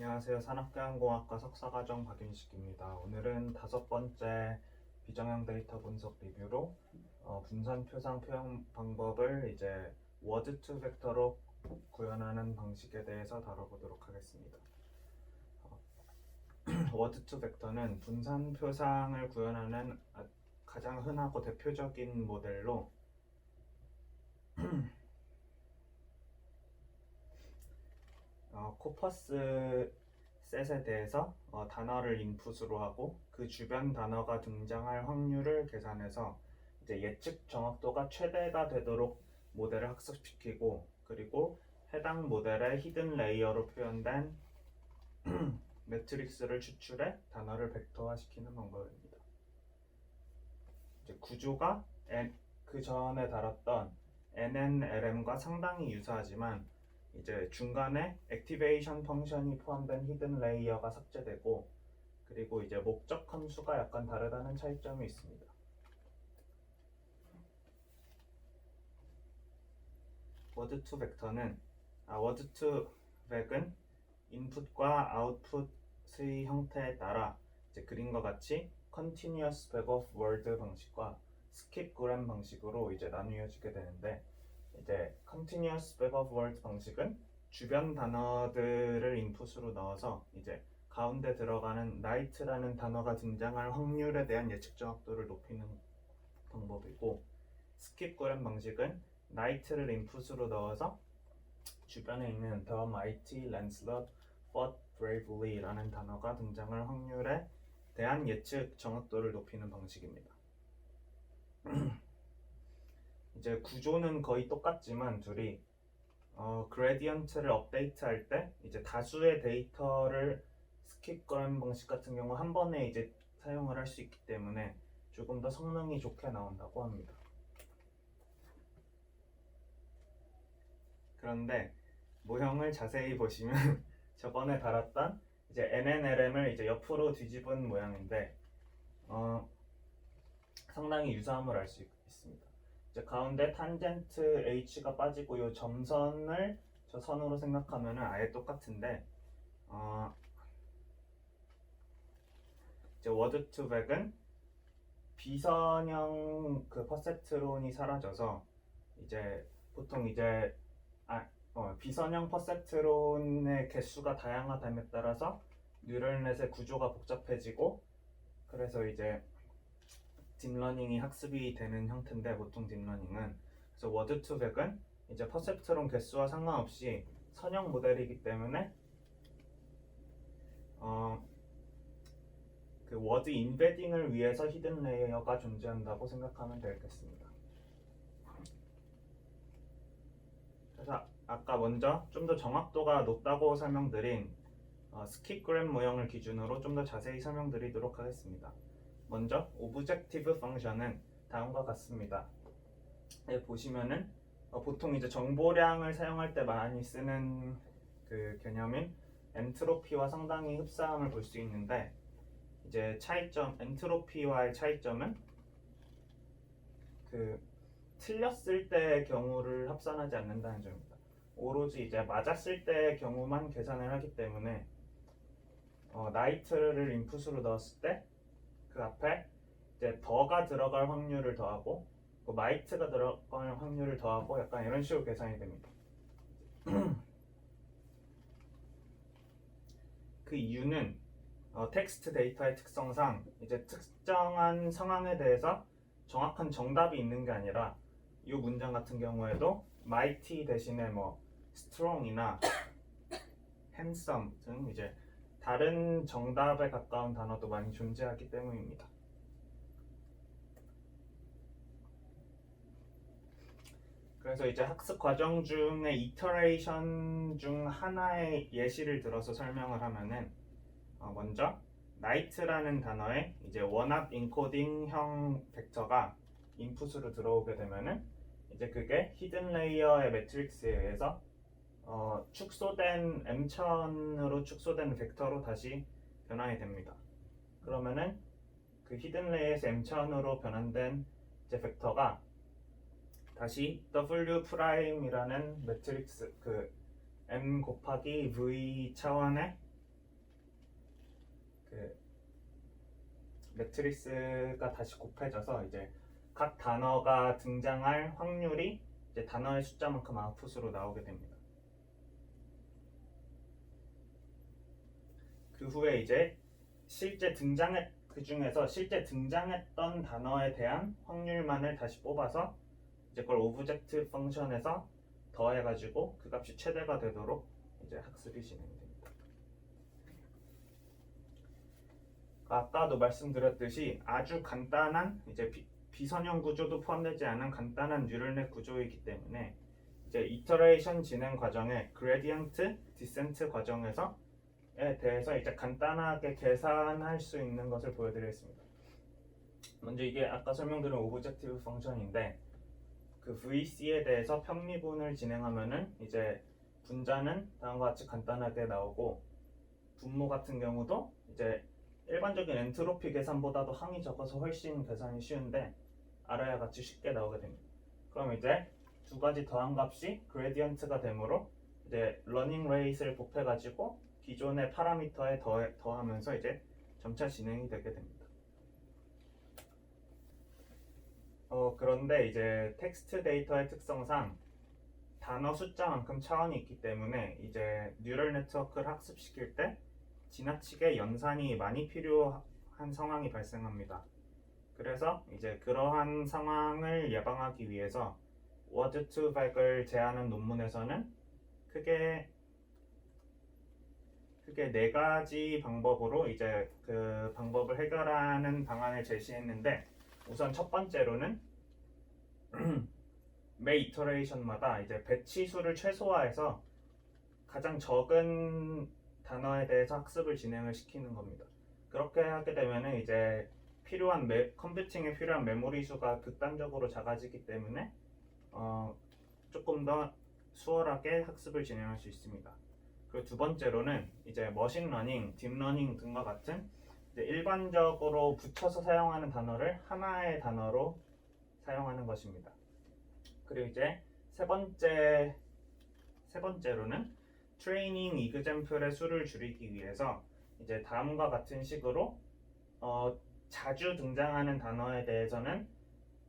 안녕하세요. 산업계환공학과 석사과정 박윤식입니다. 오늘은 5번째 비정형 데이터 분석 리뷰로 분산 표상 표현 방법을 이제 워드 투 벡터로 구현하는 방식에 대해서 다뤄보도록 하겠습니다. 워드 투 벡터는 분산 표상을 구현하는 가장 흔하고 대표적인 모델로 코퍼스 셋에 대해서 단어를 인풋으로 하고 그 주변 단어가 등장할 확률을 계산해서 이제 예측 정확도가 최대가 되도록 모델을 학습시키고, 그리고 해당 모델의 히든 레이어로 표현된 매트릭스를 추출해 단어를 벡터화시키는 방법입니다. 이제 구조가 그 전에 다뤘던 NNLM과 상당히 유사하지만 이제 중간에 액티베이션 펑션이 포함된 히든 레이어가 삭제되고, 그리고 이제 목적 함수가 약간 다르다는 차이점이 있습니다. 워드 투 벡터는 워드 투 벡은 인풋과 아웃풋의 형태에 따라 이제 그림과 같이 Continuous Bag of Word 방식과 Skipgram 방식으로 이제 나뉘어지게 되는데, 이제 Continuous Bag of Word 방식은 주변 단어들을 인풋으로 넣어서 이제 가운데 들어가는 night라는 단어가 등장할 확률에 대한 예측 정확도를 높이는 방법이고, Skipgram 방식은 night를 인풋으로 넣어서 주변에 있는 the mighty, Lancelot, fought bravely라는 단어가 등장할 확률에 대한 예측 정확도를 높이는 방식입니다. 이제 구조는 거의 똑같지만 둘이 그레디언트를 업데이트할 때 이제 다수의 데이터를 스킵그램 방식 같은 경우 한 번에 이제 사용을 할 수 있기 때문에 조금 더 성능이 좋게 나온다고 합니다. 그런데 모형을 자세히 보시면 저번에 다뤘던 이제 NNLM을 이제 옆으로 뒤집은 모양인데 상당히 유사함을 알 수 있습니다. 이제 가운데 탄젠트 H가 빠지고 이 점선을 저 선으로 생각하면 아예 똑같은데 이제 워드 투 벡은 비선형 그 퍼셉트론이 사라져서 이제 보통 이제 비선형 퍼셉트론의 개수가 다양하다에 따라서 뉴럴넷의 구조가 복잡해지고, 그래서 이제 딥러닝이 학습이 되는 형태인데, 보통 딥러닝은 그래서 워드 투 벡은 이제 퍼셉트론 개수와 상관없이 선형 모델이기 때문에 그 워드 인베딩을 위해서 히든 레이어가 존재한다고 생각하면 되겠습니다. 그래서 아까 먼저 좀 더 정확도가 높다고 설명드린 스킵그램 모형을 기준으로 좀 더 자세히 설명드리도록 하겠습니다. 먼저 오브젝티브 펑션은 다음과 같습니다. 보시면은 보통 이제 정보량을 사용할 때 많이 쓰는 그 개념인 엔트로피와 상당히 흡사함을 볼 수 있는데, 이제 차이점, 엔트로피와의 차이점은 그 틀렸을 때의 경우를 합산하지 않는다는 점입니다. 오로지 이제 맞았을 때의 경우만 계산을 하기 때문에 나이트를 인풋으로 넣었을 때 그 앞에 이제 더가 들어갈 확률을 더하고 마이트가 들어갈 확률을 더하고 약간 이런 식으로 계산이 됩니다. 그 이유는 텍스트 데이터의 특성상 이제 특정한 상황에 대해서 정확한 정답이 있는 게 아니라, 이 문장 같은 경우에도 mighty 대신에 뭐 strong이나 handsome 등 이제 다른 정답에 가까운 단어도 많이 존재하기 때문입니다. 그래서 이제 학습 과정 중에 이터레이션 중 하나의 예시를 들어서 설명을 하면은 먼저 night라는 단어에 이제 원합 인코딩형 벡터가 인풋으로 들어오게 되면은 이제 그게 히든 레이어의 매트릭스에 의해서 축소된 m천으로 축소된 벡터로 다시 변환이 됩니다. 그러면은 그 히든 레이어에서 m천으로 변환된 이제 벡터가 다시 w 프라임이라는 매트릭스 그 m 곱하기 v 차원의 그 매트리스가 다시 곱해져서 이제 각 단어가 등장할 확률이 이제 단어의 숫자만큼 아웃풋으로 나오게 됩니다. 그 후에 이제 그 중에서 실제 등장했던 단어에 대한 확률만을 다시 뽑아서 이제 그걸 오브젝트 펑션에서 더해가지고 그 값이 최대가 되도록 이제 학습이 진행됩니다. 아까도 말씀드렸듯이 아주 간단한 이제 비선형 구조도 포함되지 않은 간단한 뉴럴넷 구조이기 때문에 이제 이터레이션 진행 과정에 그레디언트, 디센트 과정에서에 대해서 이제 간단하게 계산할 수 있는 것을 보여드리겠습니다. 먼저 이게 아까 설명드린 오브젝티브 펑션인데 그 VC에 대해서 편미분을 진행하면은 이제 분자는 다음과 같이 간단하게 나오고 분모 같은 경우도 이제 일반적인 엔트로피 계산보다도 항이 적어서 훨씬 계산이 쉬운데 알아야 같이 쉽게 나오게 됩니다. 그럼 이제 두 가지 더한 값이 그레디언트가 되므로 이제 러닝 레이스를 곱해가지고 기존의 파라미터에 더하면서 이제 점차 진행이 되게 됩니다. 그런데 이제 텍스트 데이터의 특성상 단어 숫자만큼 차원이 있기 때문에 이제 뉴럴 네트워크를 학습시킬 때 지나치게 연산이 많이 필요한 상황이 발생합니다. 그래서 이제 그러한 상황을 예방하기 위해서 word2vec을 제안한 논문에서는 크게 네 가지 방법으로 이제 그 방법을 해결하는 방안을 제시했는데 우선 첫 번째로는 매 이터레이션마다 이제 배치 수를 최소화해서 가장 적은 단어에 대해서 학습을 진행을 시키는 겁니다. 그렇게 하게 되면은 이제 컴퓨팅에 필요한 메모리 수가 극단적으로 작아지기 때문에 조금 더 수월하게 학습을 진행할 수 있습니다. 그리고 두 번째로는 이제 머신러닝, 딥러닝 등과 같은 이제 일반적으로 붙여서 사용하는 단어를 하나의 단어로 사용하는 것입니다. 그리고 이제 세 번째로는 트레이닝 이그젬플의 수를 줄이기 위해서 이제 다음과 같은 식으로 자주 등장하는 단어에 대해서는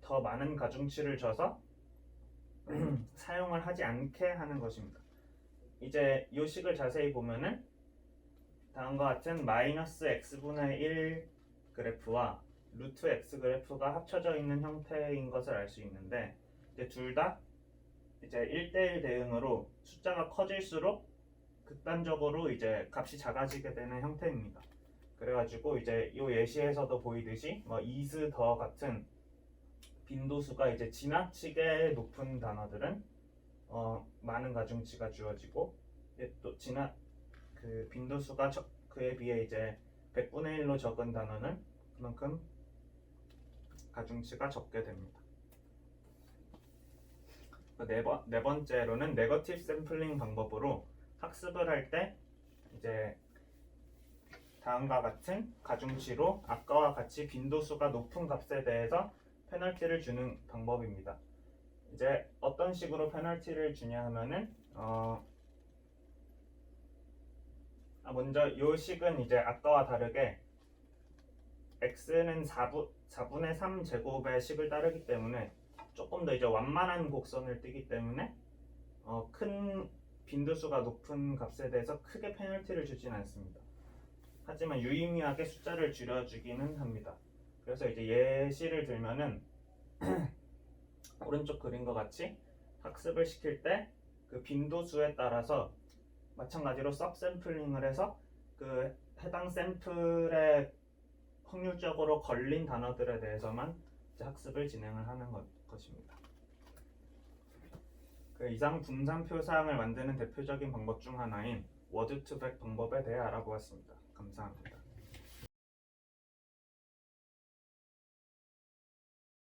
더 많은 가중치를 줘서 사용을 하지 않게 하는 것입니다. 이제 이 식을 자세히 보면은 다음과 같은 마이너스 x분의 1 그래프와 루트 x 그래프가 합쳐져 있는 형태인 것을 알 수 있는데 이제 둘 다 이제 1대1 대응으로 숫자가 커질수록 극단적으로 이제 값이 작아지게 되는 형태입니다. 그래가지고 이제 이 예시에서도 보이듯이 is 더 같은 빈도수가 이제 지나치게 높은 단어들은 많은 가중치가 주어지고 또 그 빈도수가 그에 비해 이제 100분의 1로 적은 단어는 그만큼 가중치가 적게 됩니다. 네 번째로는 네거티브 샘플링 방법으로 학습을 할 때 이제 다음과 같은 가중치로 아까와 같이 빈도수가 높은 값에 대해서 페널티를 주는 방법입니다. 이제 어떤 식으로 페널티를 주냐 하면은 먼저 이 식은 이제 아까와 다르게 x는 4분의 3 제곱의 식을 따르기 때문에 조금 더 이제 완만한 곡선을 띠기 때문에 큰 빈도수가 높은 값에 대해서 크게 페널티를 주진 않습니다. 하지만 유의미하게 숫자를 줄여주기는 합니다. 그래서 이제 예시를 들면은 오른쪽 그림과 같이 학습을 시킬 때 그 빈도수에 따라서 마찬가지로 섭샘플링을 해서 그 해당 샘플에 확률적으로 걸린 단어들에 대해서만 이제 학습을 진행을 하는 것입니다. 그 이상 분산표 사항을 만드는 대표적인 방법 중 하나인 word2vec 방법에 대해 알아보았습니다. 감사합니다.